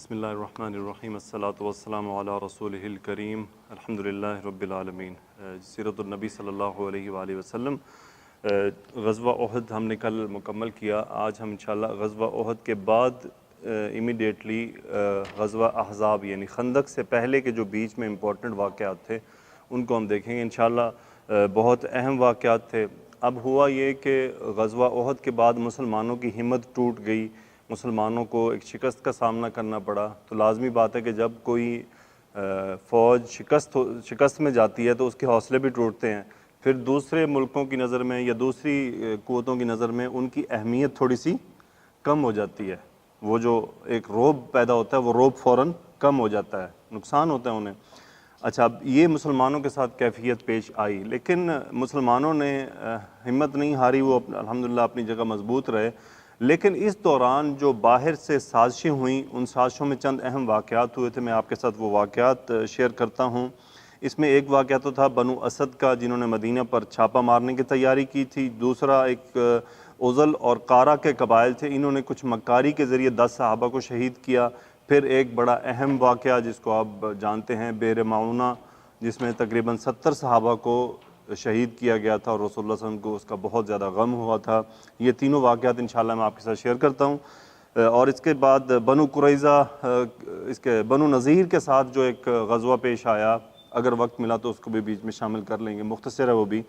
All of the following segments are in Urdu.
بسم اللہ الرحمن الرحیم الصلاۃ والسلام علی رسولہ الکریم الحمدللہ رب العالمین۔ سیرت النبی صلی اللہ علیہ وآلہ وسلم۔ غزوہ احد ہم نے کل مکمل کیا۔ آج ہم انشاءاللہ غزوہ احد کے بعد امیڈیٹلی غزوہ احزاب یعنی خندق سے پہلے کے جو بیچ میں امپورٹنٹ واقعات تھے ان کو ہم دیکھیں گے انشاءاللہ۔ بہت اہم واقعات تھے۔ اب ہوا یہ کہ غزوہ احد کے بعد مسلمانوں کی ہمت ٹوٹ گئی، مسلمانوں کو ایک شکست کا سامنا کرنا پڑا۔ تو لازمی بات ہے کہ جب کوئی فوج شکست میں جاتی ہے تو اس کے حوصلے بھی ٹوٹتے ہیں، پھر دوسرے ملکوں کی نظر میں یا دوسری قوتوں کی نظر میں ان کی اہمیت تھوڑی سی کم ہو جاتی ہے۔ وہ جو ایک رعب پیدا ہوتا ہے وہ رعب فوراً کم ہو جاتا ہے، نقصان ہوتا ہے انہیں۔ اچھا، اب یہ مسلمانوں کے ساتھ کیفیت پیش آئی، لیکن مسلمانوں نے ہمت نہیں ہاری، وہ الحمدللہ اپنی جگہ مضبوط رہے۔ لیکن اس دوران جو باہر سے سازشیں ہوئیں، ان سازشوں میں چند اہم واقعات ہوئے تھے، میں آپ کے ساتھ وہ واقعات شیئر کرتا ہوں۔ اس میں ایک واقعہ تو تھا بنو اسد کا، جنہوں نے مدینہ پر چھاپہ مارنے کی تیاری کی تھی۔ دوسرا ایک عزل اور قارہ کے قبائل تھے، انہوں نے کچھ مکاری کے ذریعے 10 صحابہ کو شہید کیا۔ پھر ایک بڑا اہم واقعہ جس کو آپ جانتے ہیں، بئر معونہ، جس میں تقریباً 70 صحابہ کو شہید کیا گیا تھا اور رسول اللہ صلی اللہ علیہ وسلم کو اس کا بہت زیادہ غم ہوا تھا۔ یہ تینوں واقعات انشاءاللہ میں آپ کے ساتھ شیئر کرتا ہوں۔ اور اس کے بعد بنو قریظہ، اس کے بنو نذیر کے ساتھ جو ایک غزوہ پیش آیا، اگر وقت ملا تو اس کو بھی بیچ میں شامل کر لیں گے، مختصر ہے وہ بھی۔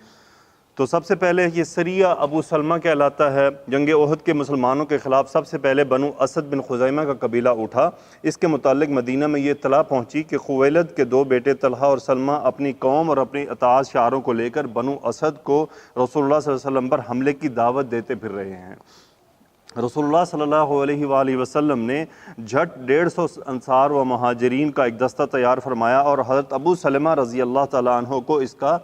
تو سب سے پہلے یہ سریہ ابو سلمہ کہلاتا ہے۔ جنگ احد کے مسلمانوں کے خلاف سب سے پہلے بنو اسد بن خزیمہ کا قبیلہ اٹھا۔ اس کے متعلق مدینہ میں یہ اطلاع پہنچی کہ خویلد کے 2 بیٹے طلحہ اور سلمہ اپنی قوم اور اپنی اطاعت شعاروں کو لے کر بنو اسد کو رسول اللہ صلی اللہ علیہ وسلم پر حملے کی دعوت دیتے پھر رہے ہیں۔ رسول اللہ صلی اللہ علیہ وآلہ وسلم نے جھٹ 150 انصار و مہاجرین کا ایک دستہ تیار فرمایا اور حضرت ابو سلمہ رضی اللہ تعالیٰ عنہ کو اس کا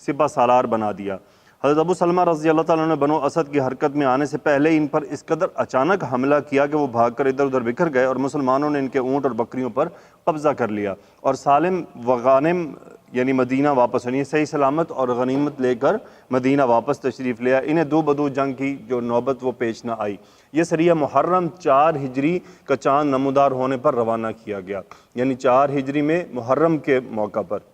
سپہ سالار بنا دیا۔ حضرت ابو سلمہ رضی اللہ تعالیٰ عنہ نے بنو اسد کی حرکت میں آنے سے پہلے ان پر اس قدر اچانک حملہ کیا کہ وہ بھاگ کر ادھر ادھر بکھر گئے اور مسلمانوں نے ان کے اونٹ اور بکریوں پر قبضہ کر لیا اور سالم و غانم یعنی مدینہ واپس، یعنی صحیح سلامت اور غنیمت لے کر مدینہ واپس تشریف لیا۔ انہیں دو بدو جنگ کی جو نوبت وہ پیش نہ آئی۔ یہ سریہ محرم 4 ہجری کا چاند نمودار ہونے پر روانہ کیا گیا، یعنی 4 ہجری میں محرم کے موقع پر۔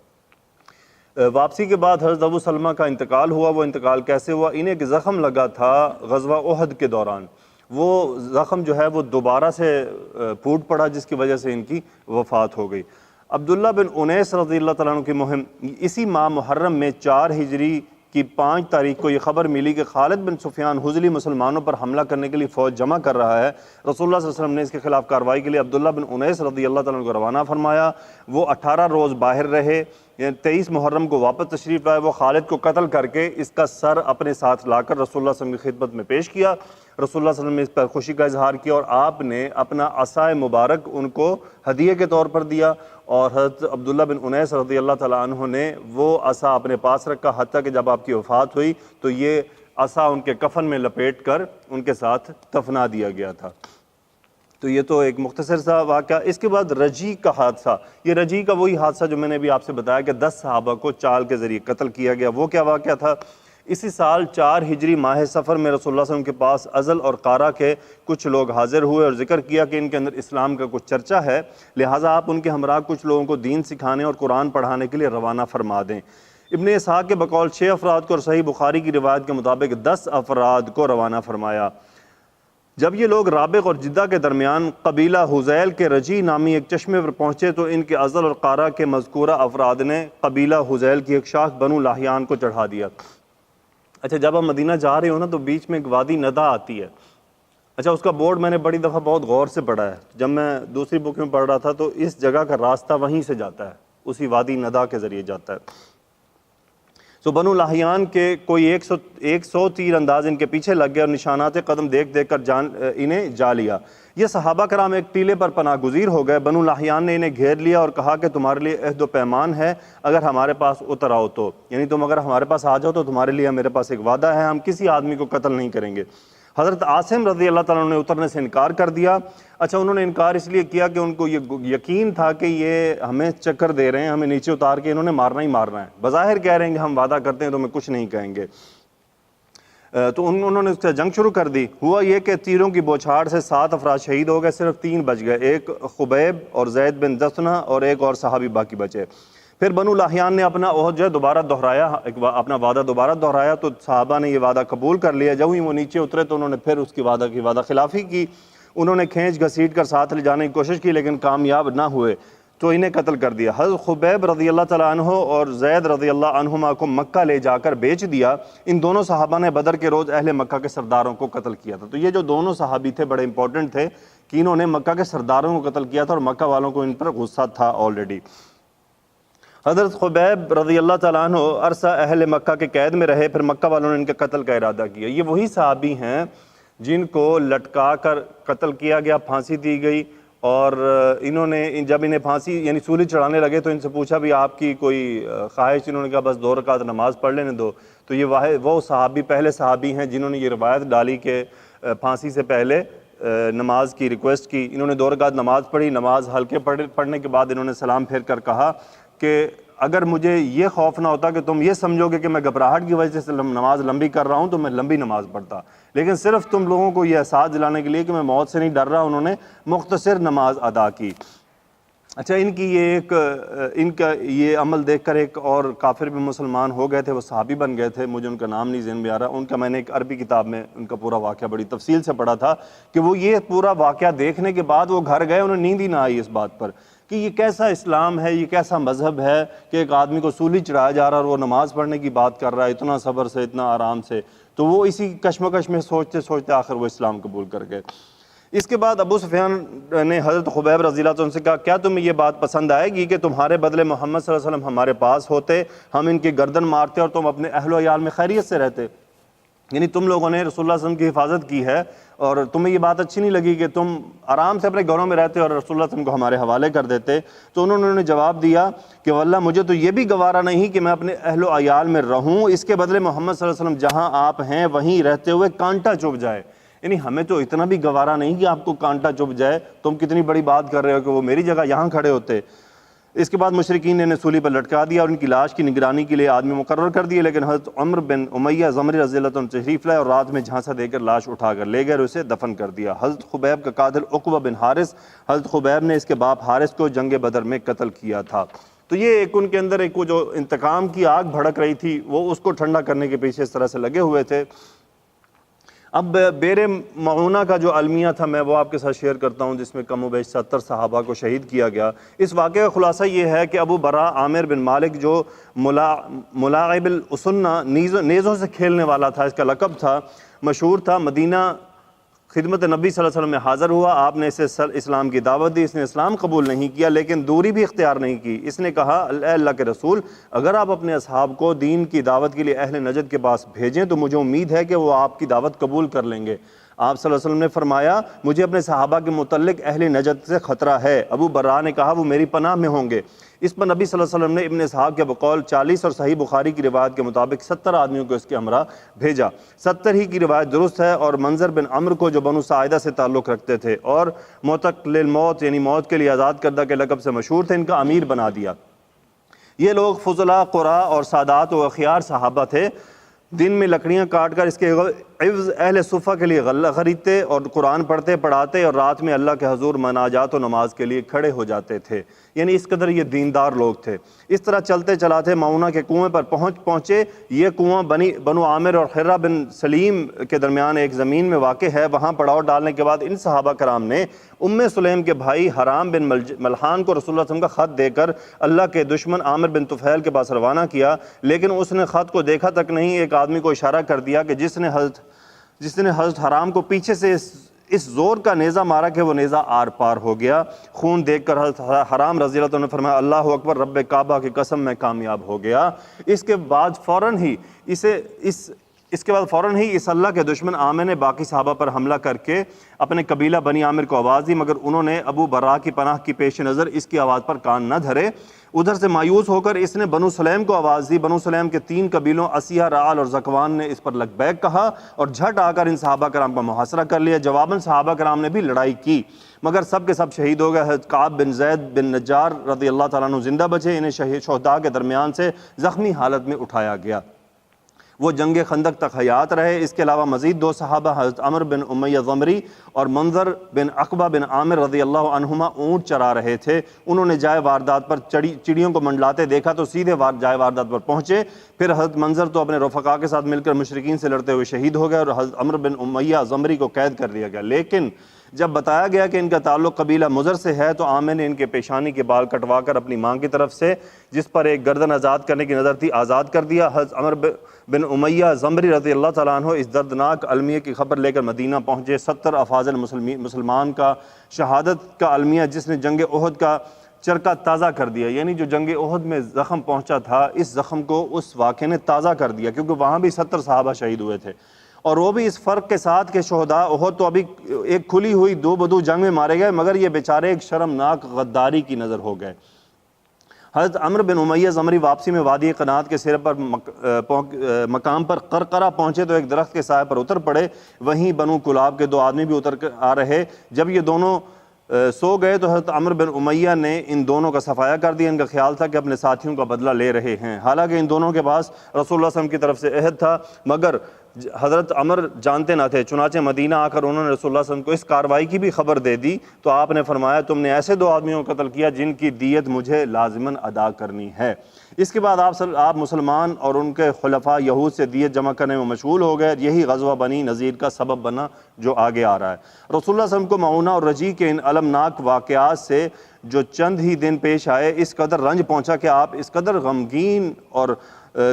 واپسی کے بعد حضرت ابو سلمہ کا انتقال ہوا۔ وہ انتقال کیسے ہوا؟ انہیں ایک زخم لگا تھا غزوہ احد کے دوران، وہ زخم جو ہے وہ دوبارہ سے پھوٹ پڑا، جس کی وجہ سے ان کی وفات ہو گئی۔ عبداللہ بن انیس رضی اللہ تعالیٰ عنہ کی مہم، اسی ماہ محرم میں 4 ہجری کی 5 تاریخ کو یہ خبر ملی کہ خالد بن سفیان حضلی مسلمانوں پر حملہ کرنے کے لیے فوج جمع کر رہا ہے۔ رسول اللہ صلی اللہ علیہ وسلم نے اس کے خلاف کارروائی کے لیے عبداللہ بن انیس رضی اللہ تعالیٰ عنہ کو روانہ فرمایا۔ وہ 18 روز باہر رہے، 23 محرم کو واپس تشریف لائے۔ وہ خالد کو قتل کر کے اس کا سر اپنے ساتھ لا کر رسول اللہ صلی اللہ علیہ وسلم کی خدمت میں پیش کیا۔ رسول اللہ صلی اللہ علیہ وسلم نے اس پر خوشی کا اظہار کیا اور آپ نے اپنا عصا مبارک ان کو ہدیے کے طور پر دیا، اور حضرت عبداللہ بن انیس رضی اللہ تعالیٰ عنہ نے وہ عصا اپنے پاس رکھا، حتیٰ کہ جب آپ کی وفات ہوئی تو یہ عصا ان کے کفن میں لپیٹ کر ان کے ساتھ دفنا دیا گیا تھا۔ تو یہ تو ایک مختصر سا واقعہ۔ اس کے بعد رجی کا حادثہ، یہ رجی کا وہی حادثہ جو میں نے بھی آپ سے بتایا کہ 10 صحابہ کو چال کے ذریعے قتل کیا گیا۔ وہ کیا واقعہ تھا؟ اسی سال 4 ہجری ماہ سفر میں رسول اللہ صلی اللہ علیہ وسلم کے پاس عزل اور قارہ کے کچھ لوگ حاضر ہوئے اور ذکر کیا کہ ان کے اندر اسلام کا کچھ چرچا ہے، لہٰذا آپ ان کے ہمراہ کچھ لوگوں کو دین سکھانے اور قرآن پڑھانے کے لیے روانہ فرما دیں۔ ابن اسحاق کے بقول 6 افراد کو اور صحیح بخاری کی روایت کے مطابق 10 افراد کو روانہ فرمایا۔ جب یہ لوگ رابغ اور جدہ کے درمیان قبیلہ حذیل کے رجی نامی ایک چشمے پر پہنچے تو ان کے عزل اور قارہ کے مذکورہ افراد نے قبیلہ حذیل کی ایک شاخ بنو لاہیان کو چڑھا دیا۔ اچھا، جب ہم مدینہ جا رہے ہو نا تو بیچ میں ایک وادی ندہ آتی ہے۔ اچھا، اس کا بورڈ میں نے بڑی دفعہ بہت غور سے پڑھا ہے، جب میں دوسری بک میں پڑھ رہا تھا تو اس جگہ کا راستہ وہیں سے جاتا ہے، اسی وادی ندہ کے ذریعے جاتا ہے۔ بنو لاہیان کے کوئی 100 تیر انداز ان کے پیچھے لگ گئے اور نشانات قدم دیکھ دیکھ کر انہیں جا لیا۔ یہ صحابہ کرام ایک ٹیلے پر پناہ گزیر ہو گئے۔ بنو لاہیان نے انہیں گھیر لیا اور کہا کہ تمہارے لیے عہد و پیمان ہے، اگر ہمارے پاس اتر آؤ تو، یعنی تم اگر ہمارے پاس آ جاؤ تو تمہارے لیے میرے پاس ایک وعدہ ہے، ہم کسی آدمی کو قتل نہیں کریں گے۔ حضرت عاصم رضی اللہ تعالیٰ عنہ نے اترنے سے انکار کر دیا۔ اچھا، انہوں نے انکار اس لیے کیا کہ ان کو یہ یقین تھا کہ یہ ہمیں چکر دے رہے ہیں، ہمیں نیچے اتار کے انہوں نے مارنا ہی مارنا ہے۔ بظاہر کہہ رہے ہیں کہ ہم وعدہ کرتے ہیں تو ہمیں کچھ نہیں کہیں گے۔ تو انہوں نے اس سے جنگ شروع کر دی۔ ہوا یہ کہ تیروں کی بوچھاڑ سے 7 افراد شہید ہو گئے، صرف 3 بچ گئے، ایک خبیب اور زید بن دثنہ اور ایک اور صحابی باقی بچے۔ پھر بنو لاہیان نے اپنا عہد جو ہے دوبارہ دہرایا، اپنا وعدہ دوبارہ دہرایا، تو صحابہ نے یہ وعدہ قبول کر لیا۔ جب ہی وہ نیچے اترے تو انہوں نے پھر اس کی وعدہ خلافی کی، انہوں نے کھینچ گھسیٹ کر ساتھ لے جانے کی کوشش کی لیکن کامیاب نہ ہوئے تو انہیں قتل کر دیا۔ حضرت خبیب رضی اللہ تعالیٰ عنہ اور زید رضی اللہ عنہما کو مکہ لے جا کر بیچ دیا۔ ان دونوں صحابہ نے بدر کے روز اہل مکہ کے سرداروں کو قتل کیا تھا۔ تو یہ جو دونوں صحابی تھے بڑے امپورٹنٹ تھے کہ انہوں نے مکہ کے سرداروں کو قتل کیا تھا اور مکہ والوں کو ان پر غصہ تھا آلریڈی۔ حضرت خبیب رضی اللہ تعالیٰ عنہ عرصہ اہل مکہ کے قید میں رہے، پھر مکہ والوں نے ان کے قتل کا ارادہ کیا۔ یہ وہی صحابی ہیں جن کو لٹکا کر قتل کیا گیا، پھانسی دی گئی، اور انہوں نے جب انہیں پھانسی یعنی سولی چڑھانے لگے تو ان سے پوچھا بھی آپ کی کوئی خواہش؟ انہوں نے کہا بس 2 رکعت نماز پڑھ لینے دو۔ تو یہ وہ صحابی پہلے صحابی ہیں جنہوں نے یہ روایت ڈالی کہ پھانسی سے پہلے نماز کی ریکویسٹ کی۔ انہوں نے 2 رکعت نماز پڑھی، نماز ہلکے پڑھنے کے بعد انہوں نے سلام پھیر کر کہا کہ اگر مجھے یہ خوف نہ ہوتا کہ تم یہ سمجھو گے کہ میں گھبراہٹ کی وجہ سے نماز لمبی کر رہا ہوں تو میں لمبی نماز پڑھتا، لیکن صرف تم لوگوں کو یہ احساس دلانے کے لیے کہ میں موت سے نہیں ڈر رہا، انہوں نے مختصر نماز ادا کی۔ اچھا، ان کا یہ عمل دیکھ کر ایک اور کافر بھی مسلمان ہو گئے تھے، وہ صحابی بن گئے تھے، مجھے ان کا نام نہیں ذہن میں آ رہا، ان کا میں نے ایک عربی کتاب میں ان کا پورا واقعہ بڑی تفصیل سے پڑھا تھا کہ وہ یہ پورا واقعہ دیکھنے کے بعد وہ گھر گئے، انہیں نیند ہی نہ آئی اس بات پر کہ یہ کیسا اسلام ہے، یہ کیسا مذہب ہے کہ ایک آدمی کو سولی چڑھایا جا رہا ہے اور وہ نماز پڑھنے کی بات کر رہا ہے اتنا صبر سے، اتنا آرام سے۔ تو وہ اسی کشمکش میں سوچتے سوچتے آخر وہ اسلام قبول کر گئے۔ اس کے بعد ابو سفیان نے حضرت خبیب رضی اللہ عنہ سے کہا کیا تمہیں یہ بات پسند آئے گی کہ تمہارے بدلے محمد صلی اللہ علیہ وسلم ہمارے پاس ہوتے، ہم ان کی گردن مارتے اور تم اپنے اہل و عیال میں خیریت سے رہتے؟ یعنی تم لوگوں نے رسول اللہ صلی اللہ علیہ وسلم کی حفاظت کی ہے اور تمہیں یہ بات اچھی نہیں لگی کہ تم آرام سے اپنے گھروں میں رہتے اور رسول اللہ صلی اللہ علیہ وسلم کو ہمارے حوالے کر دیتے؟ تو انہوں نے جواب دیا کہ واللہ مجھے تو یہ بھی گوارا نہیں کہ میں اپنے اہل و عیال میں رہوں، اس کے بدلے محمد صلی اللہ علیہ وسلم جہاں آپ ہیں وہیں رہتے ہوئے کانٹا چبھ جائے۔ یعنی ہمیں تو اتنا بھی گوارا نہیں کہ آپ کو کانٹا چبھ جائے، تم کتنی بڑی بات کر رہے ہو کہ وہ میری جگہ یہاں کھڑے ہوتے۔ اس کے بعد مشرکین نے انہیں سولی پر لٹکا دیا اور ان کی لاش کی نگرانی کے لیے آدمی مقرر کر دیے، لیکن حضرت عمر بن امیہ زمری رضی اللہ عنہ تشریف لائے اور رات میں جھانسا دے کر لاش اٹھا کر لے گئے اور اسے دفن کر دیا۔ حضرت خبیب کا قاتل عقبہ بن حارث، حضرت خبیب نے اس کے باپ حارث کو جنگ بدر میں قتل کیا تھا۔ تو یہ ایک ان کے اندر ایک وہ جو انتقام کی آگ بھڑک رہی تھی وہ اس کو ٹھنڈا کرنے کے پیچھے اس طرح سے لگے ہوئے تھے۔ اب بیر معونہ کا جو المیہ تھا میں وہ آپ کے ساتھ شیئر کرتا ہوں، جس میں کم و بیش 70 صحابہ کو شہید کیا گیا۔ اس واقعے کا خلاصہ یہ ہے کہ ابو برا عامر بن مالک جو ملاعب الاسنہ نیزوں سے کھیلنے والا تھا، اس کا لقب تھا، مشہور تھا، مدینہ خدمت نبی صلی اللہ علیہ وسلم میں حاضر ہوا، آپ نے اسے اسلام کی دعوت دی، اس نے اسلام قبول نہیں کیا لیکن دوری بھی اختیار نہیں کی۔ اس نے کہا اے اللہ کے رسول، اگر آپ اپنے اصحاب کو دین کی دعوت کے لیے اہل نجد کے پاس بھیجیں تو مجھے امید ہے کہ وہ آپ کی دعوت قبول کر لیں گے۔ آپ صلی اللہ علیہ وسلم نے فرمایا مجھے اپنے صحابہ کے متعلق اہل نجد سے خطرہ ہے۔ ابو برا نے کہا وہ میری پناہ میں ہوں گے۔ اس پر نبی صلی اللہ علیہ وسلم نے ابن اسحاق کے بقول 40 اور صحیح بخاری کی روایت کے مطابق 70 آدمیوں کو اس کے ہمراہ بھیجا۔ 70 ہی کی روایت درست ہے، اور منظر بن عمرو کو جو بنو ساعدہ سے تعلق رکھتے تھے اور معتق للموت یعنی موت کے لیے آزاد کردہ کے لقب سے مشہور تھے، ان کا امیر بنا دیا۔ یہ لوگ فضلاء، قراء اور سادات و اخیار صحابہ تھے۔ دن میں لکڑیاں کاٹ کر اس کے عوض اہل صفہ کے لیے غلہ خریدتے اور قرآن پڑھتے پڑھاتے اور رات میں اللہ کے حضور مناجات و نماز کے لیے کھڑے ہو جاتے تھے۔ یعنی اس قدر یہ دیندار لوگ تھے۔ اس طرح چلتے چلاتے معونہ کے کنویں پر پہنچے۔ یہ کنواں بنو عامر اور حرہ بن سلیم کے درمیان ایک زمین میں واقع ہے۔ وہاں پڑاؤ ڈالنے کے بعد ان صحابہ کرام نے سلیم کے بھائی حرام بن ملحان کو رسول اللہ صلی اللہ علیہ وسلم کا خط دے کر اللہ کے دشمن عامر بن طفیل کے پاس روانہ کیا، لیکن اس نے خط کو دیکھا تک نہیں۔ ایک آدمی کو اشارہ کر دیا کہ جس نے حضرت حرام کو پیچھے سے اس زور کا نیزہ مارا کہ وہ نیزہ آر پار ہو گیا۔ خون دیکھ کر حضرت حرام رضی اللہ عنہ نے فرمایا اللہ اکبر، رب کعبہ کی قسم میں کامیاب ہو گیا۔ اس کے بعد فوراً ہی اس اللہ کے دشمن عامر نے باقی صحابہ پر حملہ کر کے اپنے قبیلہ بنی عامر کو آواز دی، مگر انہوں نے ابو برا کی پناہ کی پیش نظر اس کی آواز پر کان نہ دھرے۔ ادھر سے مایوس ہو کر اس نے بنو سلیم کو آواز دی۔ بنو سلیم کے 3 قبیلوں اسیہ، رعال اور زکوان نے اس پر لبیک کہا اور جھٹ آ کر ان صحابہ کرام کا محاصرہ کر لیا۔ جواباً صحابہ کرام نے بھی لڑائی کی مگر سب کے سب شہید ہو گئے۔ حضرت کعب بن زید بن نجار رضی اللہ تعالیٰ عنہ زندہ بچے، انہیں شہداء کے درمیان سے زخمی حالت میں اٹھایا گیا۔ وہ جنگ خندق تک حیات رہے۔ اس کے علاوہ مزید 2 صحابہ حضرت عمر بن امیہ ضمری اور منظر بن عقبہ بن عامر رضی اللہ عنہما اونٹ چرا رہے تھے۔ انہوں نے جائے واردات پر چڑیوں کو منڈلاتے دیکھا تو سیدھے جائے واردات پر پہنچے۔ پھر حضرت منظر تو اپنے رفقا کے ساتھ مل کر مشرکین سے لڑتے ہوئے شہید ہو گئے اور حضرت عمر بن امیہ ضمری کو قید کر لیا گیا۔ لیکن جب بتایا گیا کہ ان کا تعلق قبیلہ مضر سے ہے تو عامر نے ان کے پیشانی کے بال کٹوا کر اپنی ماں کی طرف سے، جس پر ایک گردن آزاد کرنے کی نظر تھی، آزاد کر دیا۔ حضرت عمر بن امیہ ضمری رضی اللہ تعالیٰ عنہ اس دردناک المیہ کی خبر لے کر مدینہ پہنچے۔ 70 افاضل مسلمان کا شہادت کا المیہ جس نے جنگ احد کا چرکا تازہ کر دیا، یعنی جو جنگ احد میں زخم پہنچا تھا، اس زخم کو اس واقعے نے تازہ کر دیا، کیونکہ وہاں بھی 70 صحابہ شہید ہوئے تھے، اور وہ بھی اس فرق کے ساتھ کہ شہداء احد تو ابھی ایک کھلی ہوئی 2 بدو جنگ میں مارے گئے، مگر یہ بیچارے ایک شرمناک غداری کی نظر ہو گئے۔ حضرت عمر بن امیہ ضمری واپسی میں وادی قنات کے سر پر مقام پر قرقرہ پہنچے تو ایک درخت کے سائے پر اتر پڑے۔ وہیں بنو کلاب کے 2 آدمی بھی اتر کر آ رہے۔ جب یہ دونوں سو گئے تو حضرت عمر بن امیہ نے ان دونوں کا صفایا کر دیا۔ ان کا خیال تھا کہ اپنے ساتھیوں کا بدلہ لے رہے ہیں، حالانکہ ان دونوں کے پاس رسول اللہ صلی اللہ علیہ وسلم کی طرف سے عہد تھا، مگر حضرت عمر جانتے نہ تھے۔ چنانچہ مدینہ آ کر انہوں نے رسول اللہ صلی اللہ علیہ وسلم کو اس کارروائی کی بھی خبر دے دی تو آپ نے فرمایا تم نے ایسے 2 آدمیوں کو قتل کیا جن کی دیت مجھے لازماً ادا کرنی ہے۔ اس کے بعد آپ مسلمان اور ان کے خلفاء یہود سے دیت جمع کرنے میں مشغول ہو گئے۔ یہی غزوہ بنی نذیر کا سبب بنا جو آگے آ رہا ہے۔ رسول اللہ صلی اللہ علیہ وسلم کو معونہ اور رجیع کے ان المناک واقعات سے جو چند ہی دن پیش آئے، اس قدر رنج پہنچا کہ آپ اس قدر غمگین اور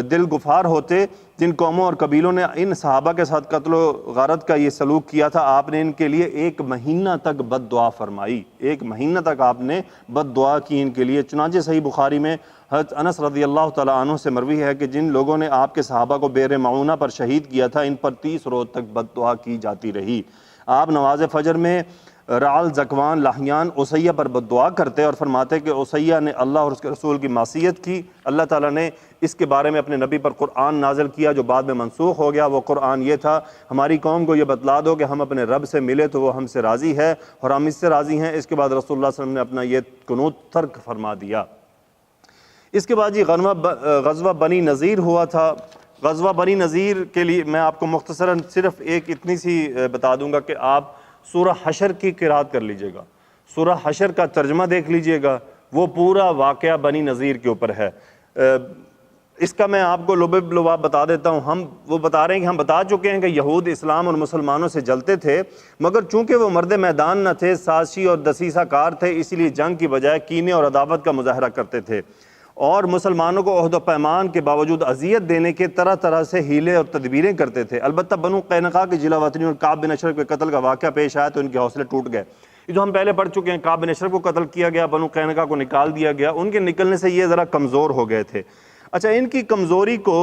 دل گفار ہوتے۔ جن قوموں اور قبیلوں نے ان صحابہ کے ساتھ قتل و غارت کا یہ سلوک کیا تھا، آپ نے ان کے لیے 1 مہینہ تک بد دعا فرمائی، 1 مہینہ تک آپ نے بد دعا کی ان کے لیے۔ چنانچہ صحیح بخاری میں حضرت انس رضی اللہ تعالیٰ عنہ سے مروی ہے کہ جن لوگوں نے آپ کے صحابہ کو بئر معونہ پر شہید کیا تھا، ان پر 30 روز تک بد دعا کی جاتی رہی۔ آپ نماز فجر میں رعل، زکوان، لاہیان، عصیہ پر بد دعا کرتے اور فرماتے کہ عصیہ نے اللہ اور اس کے رسول کی معصیت کی، اللہ تعالیٰ نے اس کے بارے میں اپنے نبی پر قرآن نازل کیا جو بعد میں منسوخ ہو گیا۔ وہ قرآن یہ تھا، ہماری قوم کو یہ بتلا دو کہ ہم اپنے رب سے ملے تو وہ ہم سے راضی ہے اور ہم اس سے راضی ہیں۔ اس کے بعد رسول اللہ صلی اللہ علیہ وسلم نے اپنا یہ قنوت ترک فرما دیا۔ اس کے بعد غزوہ بنی نذیر ہوا تھا۔ غزوہ بنی نذیر کے لیے میں آپ کو مختصراً صرف ایک اتنی سی بتا دوں گا کہ آپ سورہ حشر کی قرات کر لیجئے گا، سورہ حشر کا ترجمہ دیکھ لیجئے گا، وہ پورا واقعہ بنی نذیر کے اوپر ہے۔ اس کا میں آپ کو لبِ لباب بتا دیتا ہوں۔ ہم وہ بتا رہے ہیں کہ ہم بتا چکے ہیں کہ یہود اسلام اور مسلمانوں سے جلتے تھے، مگر چونکہ وہ مرد میدان نہ تھے، سازشی اور دسیسہ کار تھے، اسی لیے جنگ کی بجائے کینے اور عداوت کا مظاہرہ کرتے تھے اور مسلمانوں کو عہد و پیمان کے باوجود اذیت دینے کے طرح طرح سے ہیلے اور تدبیریں کرتے تھے۔ البتہ بنو قینقاع کے جلا وطنی اور کعب بن اشرف کے قتل کا واقعہ پیش آیا تو ان کے حوصلے ٹوٹ گئے۔ یہ جو ہم پہلے پڑھ چکے ہیں، کعب بن اشرف کو قتل کیا گیا، بنو قینقاع کو نکال دیا گیا، ان کے نکلنے سے یہ ذرا کمزور ہو گئے تھے۔ اچھا، ان کی کمزوری کو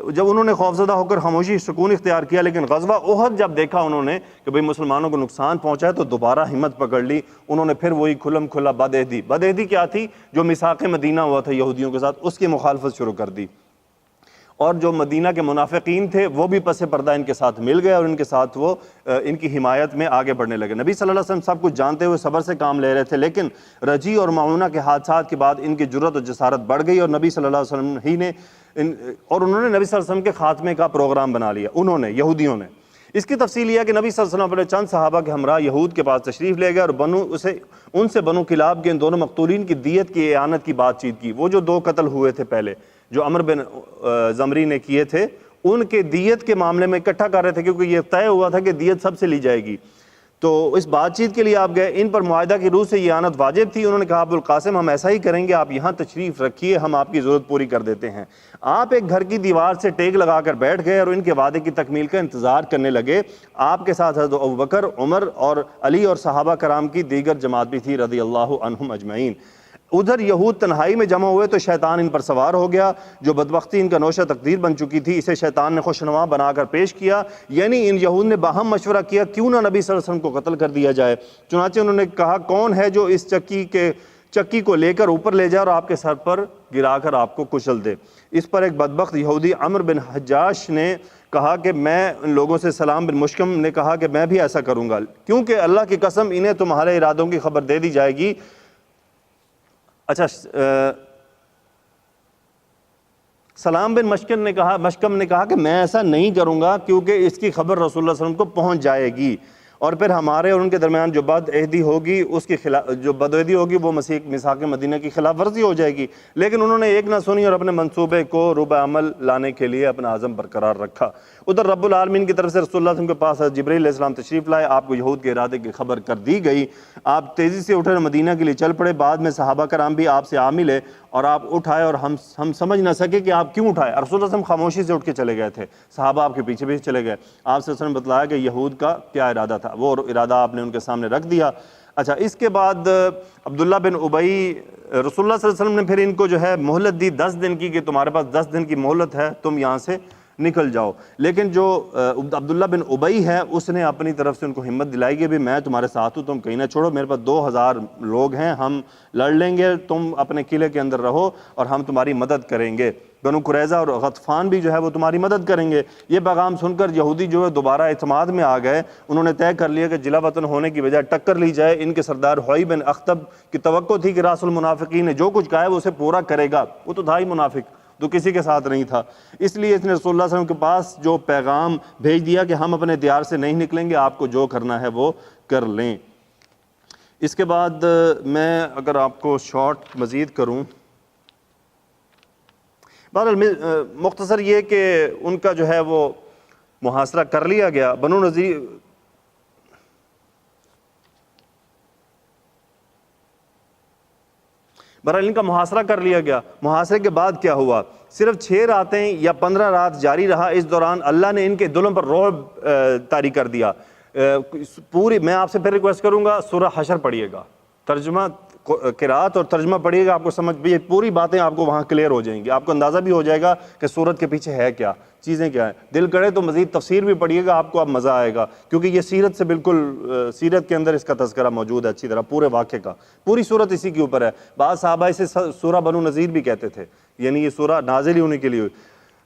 جب انہوں نے خوفزدہ ہو کر خاموشی سکون اختیار کیا، لیکن غزوہ احد جب دیکھا انہوں نے کہ بھئی مسلمانوں کو نقصان پہنچا ہے تو دوبارہ ہمت پکڑ لی۔ انہوں نے پھر وہی کھلم کھلا بدعہدی کیا تھی جو میثاق مدینہ ہوا تھا یہودیوں کے ساتھ، اس کی مخالفت شروع کر دی، اور جو مدینہ کے منافقین تھے وہ بھی پس پردہ ان کے ساتھ مل گئے اور ان کے ساتھ وہ ان کی حمایت میں آگے بڑھنے لگے۔ نبی صلی اللہ علیہ وسلم سب کچھ جانتے ہوئے صبر سے کام لے رہے تھے، لیکن رجیع اور معونہ کے حادثات کے بعد ان کی جرأت اور جسارت بڑھ گئی اور نبی صلی اللہ علیہ وسلم انہوں نے نبی صلی اللہ علیہ وسلم کے خاتمے کا پروگرام بنا لیا، یہودیوں نے۔ اس کی تفصیل یہ ہے کہ نبی صلی اللہ علیہ وسلم اپنے چند صحابہ کے ہمراہ یہود کے پاس تشریف لے گئے اور ان سے بنو کلاب کے ان دونوں مقتولین کی دیت کی اعانت کی بات چیت کی۔ وہ جو 2 قتل ہوئے تھے پہلے جو عمر بن ضمری نے کیے تھے، ان کے دیت کے معاملے میں اکٹھا کر رہے تھے، کیونکہ یہ طے ہوا تھا کہ دیت سب سے لی جائے گی۔ تو اس بات چیت کے لیے آپ گئے، ان پر معاہدہ کی روح سے یہ اعانت واجب تھی۔ انہوں نے کہا ابوالقاسم ہم ایسا ہی کریں گے، آپ یہاں تشریف رکھیے، ہم آپ کی ضرورت پوری کر دیتے ہیں۔ آپ ایک گھر کی دیوار سے ٹیک لگا کر بیٹھ گئے اور ان کے وعدے کی تکمیل کا انتظار کرنے لگے۔ آپ کے ساتھ حضرت ابوبکر، عمر اور علی اور صحابہ کرام کی دیگر جماعت بھی تھی رضی اللہ عنہم اجمعین۔ ادھر یہود تنہائی میں جمع ہوئے تو شیطان ان پر سوار ہو گیا، جو بدبختی ان کا نوشہ تقدیر بن چکی تھی، اسے شیطان نے خوشنما بنا کر پیش کیا، یعنی ان یہود نے باہم مشورہ کیا کیوں نہ نبی صلی اللہ علیہ وسلم کو قتل کر دیا جائے۔ چنانچہ انہوں نے کہا کون ہے جو اس چکی کو لے کر اوپر لے جائے اور آپ کے سر پر گرا کر آپ کو کچل دے۔ اس پر ایک بدبخت یہودی عمر بن حجاش نے کہا کہ میں ان لوگوں سے سلام بن مشکم نے کہا کہ میں بھی ایسا کروں گا، کیونکہ اللہ کی قسم انہیں تمہارے ارادوں کی خبر دے دی جائے گی۔ اچھا، سلام بن مشکم نے کہا کہ میں ایسا نہیں کروں گا کیونکہ اس کی خبر رسول اللہ صلی اللہ علیہ وسلم کو پہنچ جائے گی، اور پھر ہمارے اور ان کے درمیان جو بد عہدی ہوگی اس کی جو بد عہدی ہوگی وہ میثاق مدینہ کی خلاف ورزی ہو جائے گی۔ لیکن انہوں نے ایک نہ سنی اور اپنے منصوبے کو روب عمل لانے کے لیے اپنا عزم برقرار رکھا۔ ادھر رب العالمین کی طرف سے رسول اللہ صلی اللہ علیہ وسلم کے پاس جبرائیل علیہ السلام تشریف لائے، آپ کو یہود کے ارادے کی خبر کر دی گئی، آپ تیزی سے اٹھے اور مدینہ کے لیے چل پڑے۔ بعد میں صحابہ کرام بھی آپ سے آ ملے اور آپ اٹھائے اور ہم سمجھ نہ سکے کہ آپ کیوں اٹھائے۔ رسول اللہ صلی اللہ علیہ وسلم خاموشی سے اٹھ کے چلے گئے تھے، صحابہ آپ کے پیچھے پیچھے چلے گئے۔ آپ صلی اللہ علیہ وسلم نے بتلایا کہ یہود کا کیا ارادہ تھا، وہ ارادہ آپ نے ان کے سامنے رکھ دیا۔ اچھا، اس کے بعد عبداللہ بن ابی، رسول اللہ صلی اللہ علیہ وسلم نے پھر ان کو جو ہے مہلت دی 10 دن کی، کہ تمہارے پاس 10 دن کی مہلت ہے، تم یہاں سے نکل جاؤ۔ لیکن جو عبداللہ بن ابی ہے اس نے اپنی طرف سے ان کو ہمت دلائی کہ بھی میں تمہارے ساتھ ہوں، تم کہیں نہ چھوڑو، میرے پاس 2000 لوگ ہیں، ہم لڑ لیں گے، تم اپنے قلعے کے اندر رہو اور ہم تمہاری مدد کریں گے۔ بنو قریظہ اور غطفان بھی جو ہے وہ تمہاری مدد کریں گے۔ یہ پیغام سن کر یہودی جو ہے دوبارہ اعتماد میں آ گئے، انہوں نے طے کر لیا کہ جلا وطن ہونے کی بجائے ٹکر لی جائے۔ ان کے سردار حوی بن اخطب کی توقع تھی کہ راس المنافقین نے جو کچھ کہا ہے وہ اسے پورا کرے گا، وہ تو تھا ہی منافق، تو کسی کے ساتھ نہیں تھا، اس لیے اس نے رسول اللہ صلی اللہ علیہ وسلم کے پاس جو پیغام بھیج دیا کہ ہم اپنے دیار سے نہیں نکلیں گے، آپ کو جو کرنا ہے وہ کر لیں۔ اس کے بعد میں اگر آپ کو شارٹ مزید کروں، بہرحال مختصر یہ کہ ان کا جو ہے وہ محاصرہ کر لیا گیا۔ بنو نذیر بہرحال ان کا محاصرہ کر لیا گیا۔ محاصرے کے بعد کیا ہوا؟ صرف 6 راتیں یا 15 رات جاری رہا۔ اس دوران اللہ نے ان کے دلوں پر رعب طاری کر دیا۔ پوری میں آپ سے پھر ریکویسٹ کروں گا سورہ حشر پڑھیے گا، ترجمہ قرات اور ترجمہ پڑھیے گا، آپ کو سمجھ بھی پوری باتیں آپ کو وہاں کلیئر ہو جائیں گی، آپ کو اندازہ بھی ہو جائے گا کہ سورت کے پیچھے ہے کیا، چیزیں کیا ہیں۔ دل کرے تو مزید تفسیر بھی پڑھیے گا، آپ کو اب مزہ آئے گا، کیونکہ یہ سیرت سے بالکل سیرت کے اندر اس کا تذکرہ موجود ہے اچھی طرح، پورے واقعے کا، پوری سورت اسی کے اوپر ہے۔ بعض صحابہ اسے سورہ بنو نذیر بھی کہتے تھے، یعنی یہ سورہ نازل ہی ہونے کے لیے،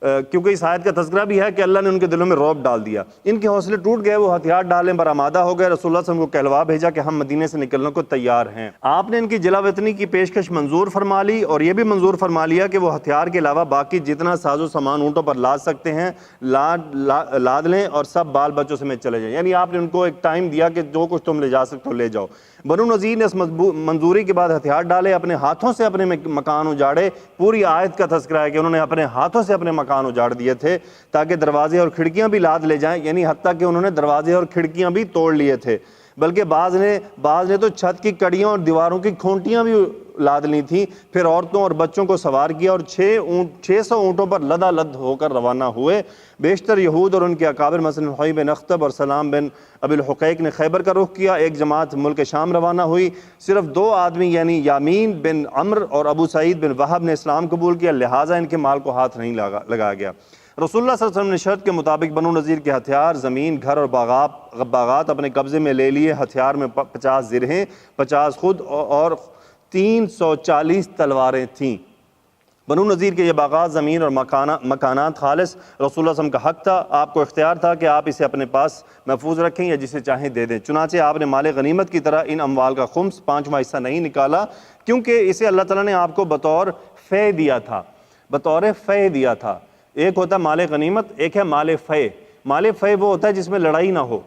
کیونکہ اس آیت کا تذکرہ بھی ہے کہ اللہ نے ان کے دلوں میں رعب ڈال دیا، ان کے حوصلے ٹوٹ گئے، وہ ہتھیار ڈالنے پر آمادہ ہو گئے۔ رسول اللہ صلی اللہ علیہ وسلم کو کہلوا بھیجا کہ ہم مدینے سے نکلنے کو تیار ہیں۔ آپ نے ان کی جلا وطنی کی پیشکش منظور فرما لی اور یہ بھی منظور فرما لیا کہ وہ ہتھیار کے علاوہ باقی جتنا ساز و سامان اونٹوں پر لاد سکتے ہیں لاد لیں اور سب بال بچوں سمیت چلے جائیں، یعنی آپ نے ان کو ایک ٹائم دیا کہ جو کچھ تم لے جا سکتے ہو لے جاؤ۔ بنو نذیر نے اس منظوری کے بعد ہتھیار ڈالے، اپنے ہاتھوں سے اپنے مکان اجاڑے۔ پوری آیت کا تذکرہ ہے کہ انہوں نے اپنے ہاتھوں سے اپنے مکان اجاڑ دیے تھے تاکہ دروازے اور کھڑکیاں بھی لاد لے جائیں، یعنی حتیٰ کہ انہوں نے دروازے اور کھڑکیاں بھی توڑ لیے تھے، بلکہ بعض نے تو چھت کی کڑیاں اور دیواروں کی کھونٹیاں بھی لاد لی تھیں۔ پھر عورتوں اور بچوں کو سوار کیا اور 600 اونٹوں پر لدالد ہو کر روانہ ہوئے۔ بیشتر یہود اور ان کے اکابر مثلا حوی بن اخطب اور سلام بن ابی الحقیق نے خیبر کا رخ کیا۔ ایک جماعت ملک شام روانہ ہوئی۔ صرف 2 آدمی یعنی یامین بن عمرو اور ابو سعید بن وہب نے اسلام قبول کیا، لہٰذا ان کے مال کو ہاتھ نہیں لگایا گیا۔ رسول اللہ صلی اللہ علیہ وسلم نے شرط کے مطابق بنو نذیر کے ہتھیار، زمین، گھر اور باغات اپنے قبضے میں لے لیے۔ ہتھیار میں 50 زرہیں، 50 خود اور 340 تلواریں تھیں۔ بنو نذیر کے یہ باغات، زمین اور مکانات خالص رسول اللہ صلی اللہ علیہ وسلم کا حق تھا، آپ کو اختیار تھا کہ آپ اسے اپنے پاس محفوظ رکھیں یا جسے چاہیں دے دیں۔ چنانچہ آپ نے مال غنیمت کی طرح ان اموال کا خمس 5واں حصہ نہیں نکالا، کیونکہ اسے اللہ تعالیٰ نے آپ کو بطور فے دیا تھا، بطور فے دیا تھا۔ ایک ہوتا ہے مال غنیمت، ایک ہے مال فے۔ مال فے وہ ہوتا ہے جس میں لڑائی نہ ہو،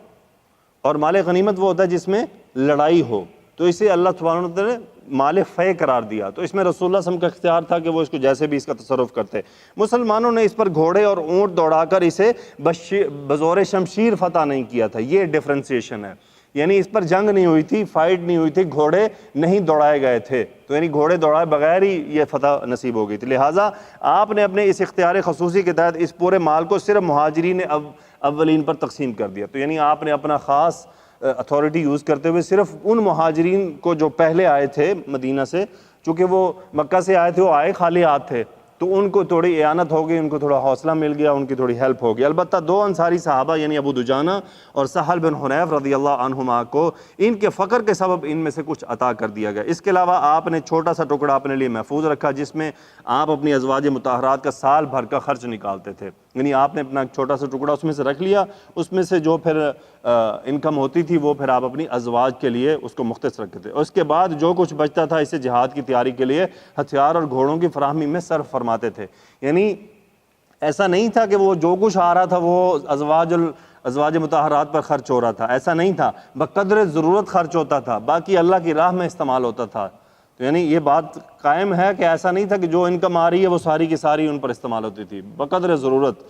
اور مال غنیمت وہ ہوتا ہے جس میں لڑائی ہو، تو اسے اللہ سبحانہ وتعالیٰ نے مال فے قرار دیا، تو اس میں رسول اللہ صلی اللہ علیہ وسلم کا اختیار تھا کہ وہ اس کو جیسے بھی اس کا تصرف کرتے۔ مسلمانوں نے اس پر گھوڑے اور اونٹ دوڑا کر اسے بزور شمشیر فتح نہیں کیا تھا، یہ ڈفرینسیشن ہے، یعنی اس پر جنگ نہیں ہوئی تھی، فائٹ نہیں ہوئی تھی، گھوڑے نہیں دوڑائے گئے تھے، تو یعنی گھوڑے دوڑائے بغیر ہی یہ فتح نصیب ہو گئی تھی۔ لہٰذا آپ نے اپنے اس اختیار خصوصی کے تحت اس پورے مال کو صرف مہاجرین اولین پر تقسیم کر دیا، تو یعنی آپ نے اپنا خاص اتھارٹی یوز کرتے ہوئے صرف ان مہاجرین کو جو پہلے آئے تھے مدینہ سے، چونکہ وہ مکہ سے آئے تھے، وہ آئے خالی ہاتھ تھے، تو ان کو تھوڑی اعانت ہو گئی، ان کو تھوڑا حوصلہ مل گیا، ان کی تھوڑی ہیلپ ہو گئی۔ البتہ 2 انصاری صحابہ یعنی ابو دجانہ اور سہل بن حنیف رضی اللہ عنہما کو ان کے فقر کے سبب ان میں سے کچھ عطا کر دیا گیا۔ اس کے علاوہ آپ نے چھوٹا سا ٹکڑا اپنے لیے محفوظ رکھا جس میں آپ اپنی ازواج مطہرات کا سال بھر کا خرچ نکالتے تھے، یعنی آپ نے اپنا ایک چھوٹا سا ٹکڑا اس میں سے رکھ لیا، اس میں سے جو پھر انکم ہوتی تھی وہ پھر آپ اپنی ازواج کے لیے اس کو مختص رکھتے تھے، اور اس کے بعد جو کچھ بچتا تھا اسے جہاد کی تیاری کے لیے ہتھیار اور گھوڑوں کی فراہمی میں صرف فرماتے تھے۔ یعنی ایسا نہیں تھا کہ وہ جو کچھ آ رہا تھا وہ ازواج مطہرات پر خرچ ہو رہا تھا، ایسا نہیں تھا، بقدر ضرورت خرچ ہوتا تھا، باقی اللہ کی راہ میں استعمال ہوتا تھا۔ تو یعنی یہ بات قائم ہے کہ ایسا نہیں تھا کہ جو انکم آ رہی ہے وہ ساری کی ساری ان پر استعمال ہوتی تھی، بقدر ضرورت۔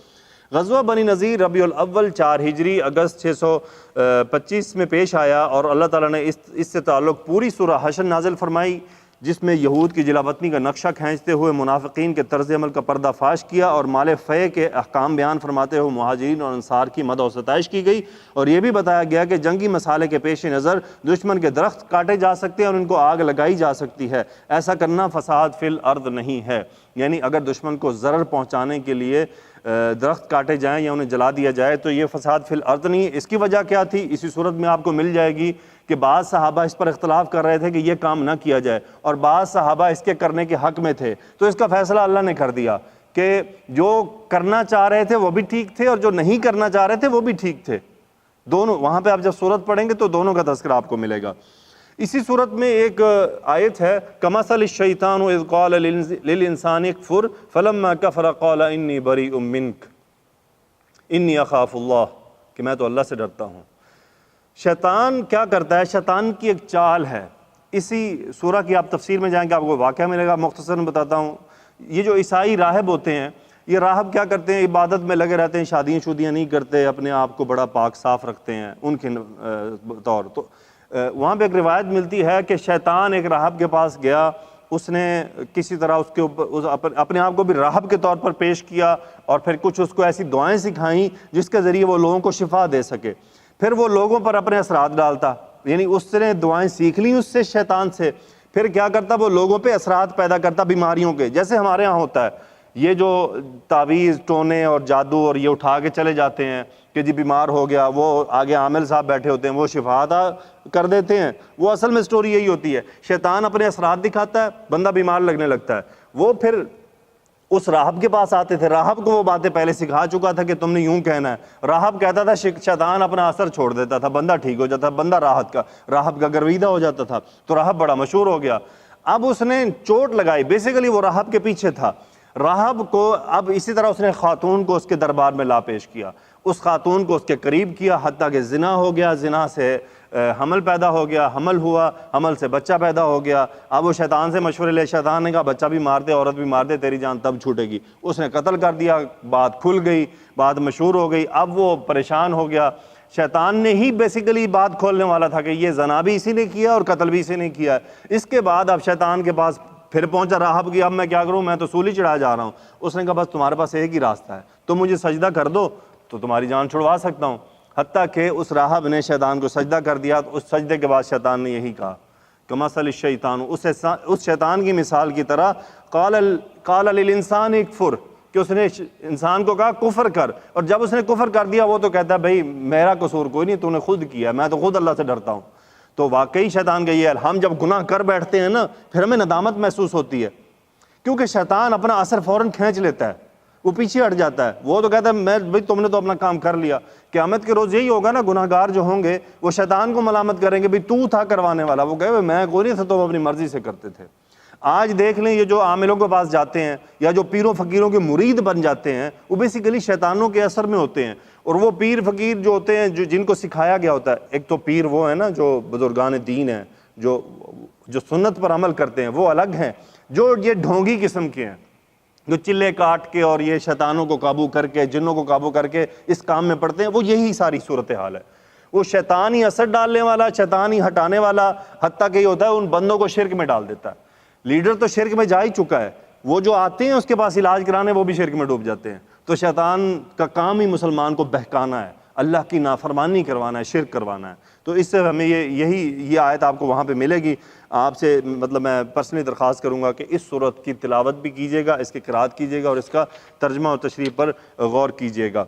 غزوہ بنی نذیر ربیع الاول 4 ہجری اگست 625 میں پیش آیا، اور اللہ تعالیٰ نے اس سے تعلق پوری سورہ حشر نازل فرمائی، جس میں یہود کی جلاوطنی کا نقشہ کھینچتے ہوئے منافقین کے طرز عمل کا پردہ فاش کیا، اور مال فے کے احکام بیان فرماتے ہوئے مہاجرین اور انصار کی مدح و ستائش کی گئی، اور یہ بھی بتایا گیا کہ جنگی مسالے کے پیش نظر دشمن کے درخت کاٹے جا سکتے ہیں اور ان کو آگ لگائی جا سکتی ہے، ایسا کرنا فساد فی الارض نہیں ہے۔ یعنی اگر دشمن کو ضرر پہنچانے کے لیے درخت کاٹے جائیں یا انہیں جلا دیا جائے تو یہ فساد فی الارض نہیں۔ اس کی وجہ کیا تھی؟ اسی صورت میں آپ کو مل جائے گی کہ بعض صحابہ اس پر اختلاف کر رہے تھے کہ یہ کام نہ کیا جائے، اور بعض صحابہ اس کے کرنے کے حق میں تھے، تو اس کا فیصلہ اللہ نے کر دیا کہ جو کرنا چاہ رہے تھے وہ بھی ٹھیک تھے اور جو نہیں کرنا چاہ رہے تھے وہ بھی ٹھیک تھے، دونوں۔ وہاں پہ آپ جب صورت پڑھیں گے تو دونوں کا تذکرہ آپ کو ملے گا۔ اسی صورت میں ایک آیت ہے کمثل الشیطان اذ قال للانسان اکفر فلما کفر قال انی بریء منک انی اخاف اللہ، کہ میں تو اللہ سے ڈرتا ہوں۔ شیطان کیا کرتا ہے؟ شیطان کی ایک چال ہے، اسی سورہ کی آپ تفسیر میں جائیں کہ آپ کو واقعہ ملے گا، مختصراً بتاتا ہوں۔ یہ جو عیسائی راہب ہوتے ہیں، یہ راہب کیا کرتے ہیں؟ عبادت میں لگے رہتے ہیں، شادیاں نہیں کرتے، اپنے آپ کو بڑا پاک صاف رکھتے ہیں ان کے طور۔ تو وہاں پہ ایک روایت ملتی ہے کہ شیطان ایک راہب کے پاس گیا، اس نے کسی طرح اس کے اوپر اپنے آپ کو بھی راہب کے طور پر پیش کیا، اور پھر کچھ اس کو ایسی دعائیں سکھائیں جس کے ذریعے وہ لوگوں کو شفا دے سکے۔ پھر وہ لوگوں پر اپنے اثرات ڈالتا، یعنی اس نے دعائیں سیکھ لیں اس سے، شیطان سے، پھر کیا کرتا؟ وہ لوگوں پہ اثرات پیدا کرتا بیماریوں کے، جیسے ہمارے ہاں ہوتا ہے یہ جو تعویذ ٹونے اور جادو اور یہ اٹھا کے چلے جاتے ہیں کہ جی بیمار ہو گیا، وہ آگے عامل صاحب بیٹھے ہوتے ہیں وہ شفا عطا کر دیتے ہیں، وہ اصل میں سٹوری یہی ہوتی ہے۔ شیطان اپنے اثرات دکھاتا ہے، بندہ بیمار لگنے لگتا ہے، وہ پھر اس راہب کے پاس آتے تھے، راہب کو وہ باتیں پہلے سکھا چکا تھا کہ تم نے یوں کہنا ہے، راہب کہتا تھا، شیطان اپنا اثر چھوڑ دیتا تھا، بندہ ٹھیک ہو جاتا، بندہ راہب کا گرویدہ ہو جاتا تھا، تو راہب بڑا مشہور ہو گیا۔ اب اس نے چوٹ لگائی، بیسیکلی وہ راہب کے پیچھے تھا، راہب کو اب اسی طرح اس نے خاتون کو اس کے دربار میں لا پیش کیا، اس خاتون کو اس کے قریب کیا، حتیٰ کہ زنا ہو گیا، زنا سے حمل پیدا ہو گیا، حمل ہوا، حمل سے بچہ پیدا ہو گیا۔ اب وہ شیطان سے مشورے لے، شیطان نے کہا بچہ بھی مار دے، عورت بھی مار دے، تیری جان تب چھوٹے گی۔ اس نے قتل کر دیا، بات کھل گئی، بات مشہور ہو گئی، اب وہ پریشان ہو گیا۔ شیطان نے ہی بیسیکلی بات کھولنے والا تھا کہ یہ زنا بھی اسی نے کیا اور قتل بھی اسی نے کیا۔ اس کے بعد اب شیطان کے پاس پھر پہنچا راہب کی، اب میں کیا کروں، میں تو سولی چڑھا جا رہا ہوں۔ اس نے کہا بس تمہارے پاس ایک ہی راستہ ہے، تم مجھے سجدہ کر دو تو تمہاری جان چھڑوا سکتا ہوں۔ حتیٰ کہ اس راہب نے شیطان کو سجدہ کر دیا، تو اس سجدے کے بعد شیطان نے یہی کہا کمثل الشیطان، اس شیطان کی مثال کی طرح، قال للانسان اکفر، کہ اس نے انسان کو کہا کفر کر، اور جب اس نے کفر کر دیا وہ تو کہتا ہے بھائی میرا قصور کوئی نہیں، تو نے خود کیا، میں تو خود اللہ سے ڈرتا ہوں۔ تو واقعی شیطان کا یہ ہے، ہم جب گناہ کر بیٹھتے ہیں نا پھر ہمیں ندامت محسوس ہوتی ہے، کیونکہ شیطان اپنا اثر فوراً کھینچ لیتا ہے، وہ پیچھے ہٹ جاتا ہے، وہ تو کہتا ہے بھائی تم نے تو اپنا کام کر لیا۔ قیامت کے روز یہی ہوگا نا، گناہ گار جو ہوں گے وہ شیطان کو ملامت کریں گے، بھائی تو تھا کروانے والا، وہ کہے میں کوئی نہیں تھا، تم اپنی مرضی سے کرتے تھے۔ آج دیکھ لیں یہ جو عاملوں کے پاس جاتے ہیں یا جو پیروں فقیروں کے مرید بن جاتے ہیں، وہ بیسیکلی شیطانوں کے اثر میں ہوتے ہیں، اور وہ پیر فقیر جو ہوتے ہیں جن کو سکھایا گیا ہوتا ہے، ایک تو پیر وہ ہے نا جو بزرگان دین ہیں، جو سنت پر عمل کرتے ہیں، وہ الگ ہیں، جو یہ ڈھونگی قسم کے ہیں، جو چلے کاٹ کے اور یہ شیطانوں کو قابو کر کے، جنوں کو قابو کر کے اس کام میں پڑتے ہیں، وہ یہی ساری صورتحال ہے۔ وہ شیطانی اثر ڈالنے والا، شیطانی ہٹانے والا، حتیٰ کہ یہ ہوتا ہے ان بندوں کو شرک میں ڈال دیتا ہے۔ لیڈر تو شرک میں جا ہی چکا ہے، وہ جو آتے ہیں اس کے پاس علاج کرانے وہ بھی شرک میں ڈوب جاتے ہیں۔ تو شیطان کا کام ہی مسلمان کو بہکانا ہے، اللہ کی نافرمانی کروانا ہے، شرک کروانا ہے۔ تو اس سے ہمیں یہ آیت آپ کو وہاں پہ ملے گی۔ آپ سے مطلب میں پرسنلی درخواست کروں گا کہ اس صورت کی تلاوت بھی کیجیے گا، اس کی قرأت کیجیے گا، اور اس کا ترجمہ اور تشریح پر غور کیجیے گا۔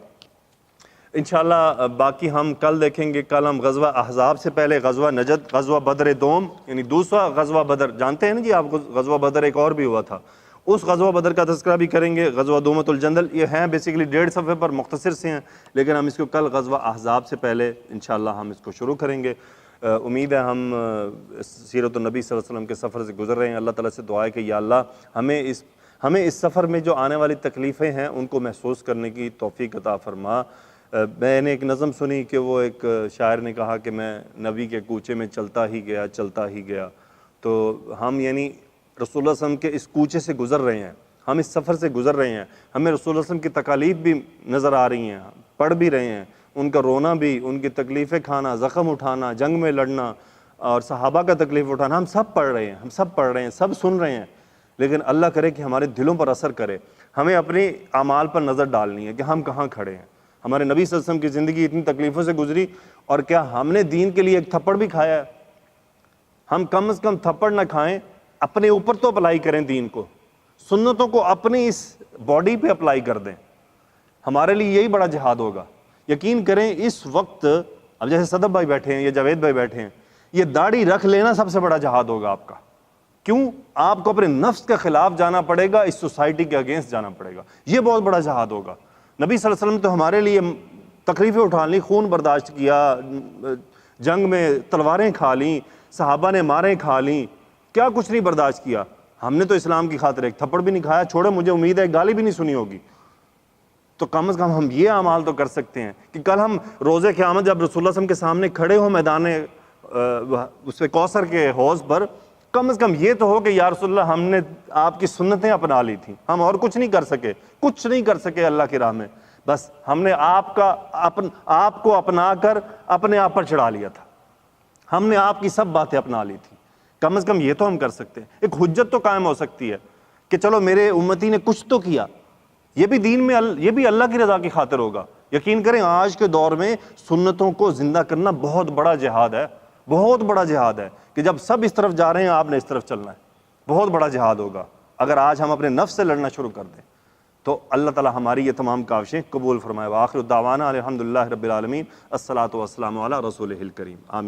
انشاءاللہ باقی ہم کل دیکھیں گے۔ کل ہم غزوہ احزاب سے پہلے غزوہ نجد، غزوہ بدر دوم، یعنی دوسرا غزوہ بدر، جانتے ہیں نا جی آپ کو، غزوہ بدر ایک اور بھی ہوا تھا، اس غزوہ بدر کا تذکرہ بھی کریں گے۔ غزوہ دومۃ الجندل، یہ ہیں بیسیکلی 1.5 صفحے پر مختصر سے ہیں، لیکن ہم اس کو کل غزوہ احزاب سے پہلے انشاءاللہ ہم اس کو شروع کریں گے۔ امید ہے ہم سیرت النبی صلی اللہ علیہ وسلم کے سفر سے گزر رہے ہیں۔ اللہ تعالیٰ سے دعا ہے کہ یا اللہ ہمیں اس ہمیں اس سفر میں جو آنے والی تکلیفیں ہیں ان کو محسوس کرنے کی توفیق عطا فرما۔ میں نے ایک نظم سنی کہ وہ ایک شاعر نے کہا کہ میں نبی کے کوچے میں چلتا ہی گیا، تو ہم یعنی رسول اللہ صلی اللہ علیہ وسلم کے اس کوچے سے گزر رہے ہیں، ہم اس سفر سے گزر رہے ہیں، ہمیں رسول اللہ صلی اللہ علیہ وسلم کی تکالیف بھی نظر آ رہی ہیں، پڑھ بھی رہے ہیں، ان کا رونا بھی، ان کی تکلیفیں کھانا، زخم اٹھانا، جنگ میں لڑنا اور صحابہ کا تکلیف اٹھانا، ہم سب پڑھ رہے ہیں، سب سن رہے ہیں، لیکن اللہ کرے کہ ہمارے دلوں پر اثر کرے۔ ہمیں اپنے اعمال پر نظر ڈالنی ہے کہ ہم کہاں کھڑے ہیں۔ ہمارے نبی صلی اللہ علیہ وسلم کی زندگی اتنی تکلیفوں سے گزری، اور کیا ہم نے دین کے لیے ایک تھپڑ بھی کھایا ہے؟ ہم کم از کم تھپڑ نہ کھائیں، اپنے اوپر تو اپلائی کریں دین کو، سنتوں کو اپنی اس باڈی پہ اپلائی کر دیں۔ ہمارے لیے یہی بڑا جہاد ہوگا۔ یقین کریں اس وقت اب جیسے صدف بھائی بیٹھے ہیں یا جاوید بھائی بیٹھے ہیں، یہ داڑھی رکھ لینا سب سے بڑا جہاد ہوگا آپ کا۔ کیوں؟ آپ کو اپنے نفس کے خلاف جانا پڑے گا، اس سوسائٹی کے اگینسٹ جانا پڑے گا، یہ بہت بڑا جہاد ہوگا۔ نبی صلی اللہ علیہ وسلم تو ہمارے لیے تکلیفیں اٹھا لی، خون برداشت کیا، جنگ میں تلواریں کھا لیں، صحابہ نے ماریں کھا لیں، کیا کچھ نہیں برداشت کیا۔ ہم نے تو اسلام کی خاطر ایک تھپڑ بھی نہیں کھایا، چھوڑے مجھے امید ہے گالی بھی نہیں سنی ہوگی۔ تو کم از کم ہم یہ اعمال تو کر سکتے ہیں کہ کل ہم روز قیامت جب رسول اللہ صلی اللہ علیہ وسلم کے سامنے کھڑے ہوں میدان اس پہ کوثر کے حوض پر، کم از کم یہ تو ہو کہ یا رسول اللہ ہم نے آپ کی سنتیں اپنا لی تھیں، ہم اور کچھ نہیں کر سکے اللہ کی راہ میں، بس ہم نے آپ کو اپنا کر اپنے آپ پر چڑھا لیا تھا، ہم نے آپ کی سب باتیں اپنا لی تھی۔ کم از کم یہ تو ہم کر سکتے ہیں، ایک حجت تو قائم ہو سکتی ہے کہ چلو میرے امتی نے کچھ تو کیا، یہ بھی دین میں یہ بھی اللہ کی رضا کی خاطر ہوگا۔ یقین کریں آج کے دور میں سنتوں کو زندہ کرنا بہت بڑا جہاد ہے، بہت بڑا جہاد ہے، کہ جب سب اس طرف جا رہے ہیں آپ نے اس طرف چلنا ہے، بہت بڑا جہاد ہوگا۔ اگر آج ہم اپنے نفس سے لڑنا شروع کر دیں تو اللہ تعالی ہماری یہ تمام کاوشیں قبول فرمائے۔ وآخر دعوانا الحمدللہ رب العالمین، الصلاۃ والسلام علی رسولہ الکریم، آمین۔